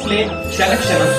Flame క్షణక్షణం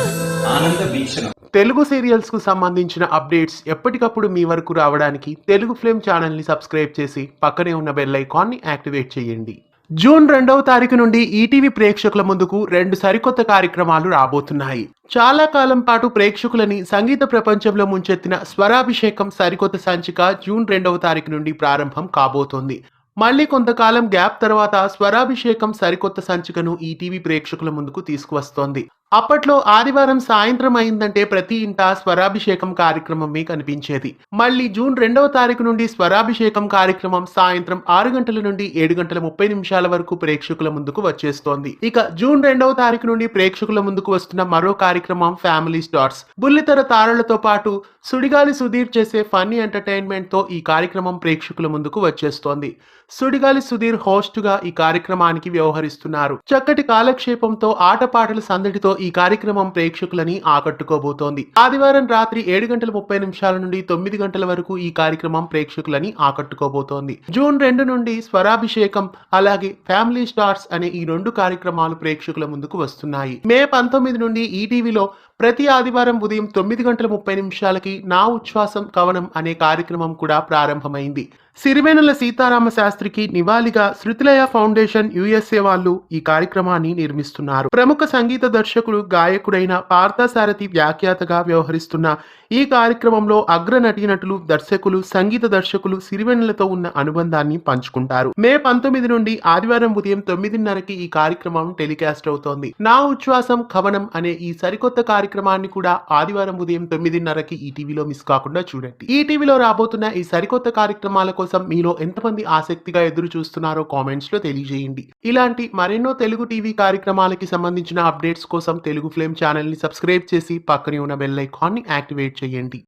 ఆనంద వీక్షణం. Telugu serials కు సంబంధించిన అప్డేట్స్ ఎప్పటికప్పుడు మీ వరకు రావడానికి తెలుగు ఫ్లేమ్ ఛానల్ ని సబ్స్క్రైబ్ చేసి పక్కనే ఉన్న బెల్ ఐకాన్ ని యాక్టివేట్ చేయండి. జూన్ 2వ తారీఖు నుండి ఈటీవీ ప్రేక్షకుల ముందుకు 2 సరికొత్త కార్యక్రమాలు రాబోతున్నాయి. చాలా కాలం పాటు ప్రేక్షకులని సంగీత ప్రపంచంలో ముంచెత్తిన స్వరాభిషేకం సరికొత్త సంచిక జూన్ 2వ తారీఖు నుండి ప్రారంభం కాబోతోంది. మళ్ళీ కొంతకాలం గ్యాప్ తర్వాత స్వరాభిషేకం సరికొత్త సంచికను ఈటీవీ ప్రేక్షకుల ముందుకు తీసుకువస్తోంది. అప్పట్లో ఆదివారం సాయంత్రం అయిందంటే ప్రతి ఇంటా స్వరాభిషేకం కార్యక్రమమే కనిపించేది. మళ్ళీ జూన్ 2వ తారీఖు నుండి స్వరాభిషేకం కార్యక్రమం సాయంత్రం 6 గంటల నుండి 7 గంటల 30 నిమిషాల వరకు ప్రేక్షకుల ముందుకు వచ్చేస్తోంది. ఇక జూన్ 2వ తారీఖు నుండి ప్రేక్షకుల ముందుకు వస్తున్న మరో కార్యక్రమం ఫ్యామిలీ స్టార్స్. బుల్లితెర తారలతో పాటు సుడిగాలి సుధీర్ చేసే ఫన్నీ ఎంటర్టైన్మెంట్ తో ఈ కార్యక్రమం ప్రేక్షకుల ముందుకు వచ్చేస్తోంది. సుడిగాలి సుధీర్ హోస్ట్ గా ఈ కార్యక్రమానికి వ్యవహరిస్తున్నారు. చక్కటి కాలక్షేపంతో ఆటపాటల సందడితో ఈ కార్యక్రమం ప్రేక్షకులని ఆకట్టుకోబోతోంది. ఆదివారం రాత్రి 7 గంటల 30 నిమిషాల నుండి 9 గంటల వరకు ఈ కార్యక్రమం ప్రేక్షకులని ఆకట్టుకోబోతోంది. జూన్ 2 నుండి స్వరాభిషేకం అలాగే ఫ్యామిలీ స్టార్స్ అనే ఈ 2 కార్యక్రమాలు ప్రేక్షకుల ముందుకు వస్తున్నాయి. మే 19 నుండి ఈటీవీలో ప్రతి ఆదివారం ఉదయం 9 గంటల 30 నిమిషాలకి నా ఉచ్ఛ్వాసం కవనం అనే కార్యక్రమం కూడా ప్రారంభమైంది. సిరివెన్నెల సీతారామ శాస్త్రికి నివాళిగా శృతిలయ ఫౌండేషన్ యుఎస్ఏ వాళ్ళు ఈ కార్యక్రమాన్ని నిర్మిస్తున్నారు. ప్రముఖ సంగీత దర్శకుడు గాయకుడైన పార్థసారథి వ్యాఖ్యాతగా వ్యవహరిస్తున్న ఈ కార్యక్రమంలో అగ్ర నటీనటులు, దర్శకులు, సంగీత దర్శకులు సిరివెన్నెలతో ఉన్న అనుబంధాన్ని పంచుకుంటారు. మే 19 నుండి ఆదివారం ఉదయం 9:30కి ఈ కార్యక్రమం టెలికాస్ట్ అవుతోంది. నా ఉచ్ఛ్వాసం కవనం అనే ఈ సరికొత్త కార్యక్రమాన్ని కూడా ఆదివారం ఉదయం 9:30కి ఈటీవీలో మిస్ కాకుండా చూడండి. ఈటీవీలో రాబోతున్న ఈ సరికొత్త కార్యక్రమాల కోసం మీలో ఎంతమంది ఆసక్తిగా ఎదురు చూస్తున్నారో కామెంట్స్ లో తెలియజేయండి. ఇలాంటి మరెన్నో తెలుగు టీవీ కార్యక్రమాలకి సంబంధించిన అప్డేట్స్ కోసం తెలుగు ఫ్లేమ్ ఛానల్ ని సబ్స్క్రైబ్ చేసి పక్కనే ఉన్న బెల్ ఐకాన్ ని యాక్టివేట్ చేయండి.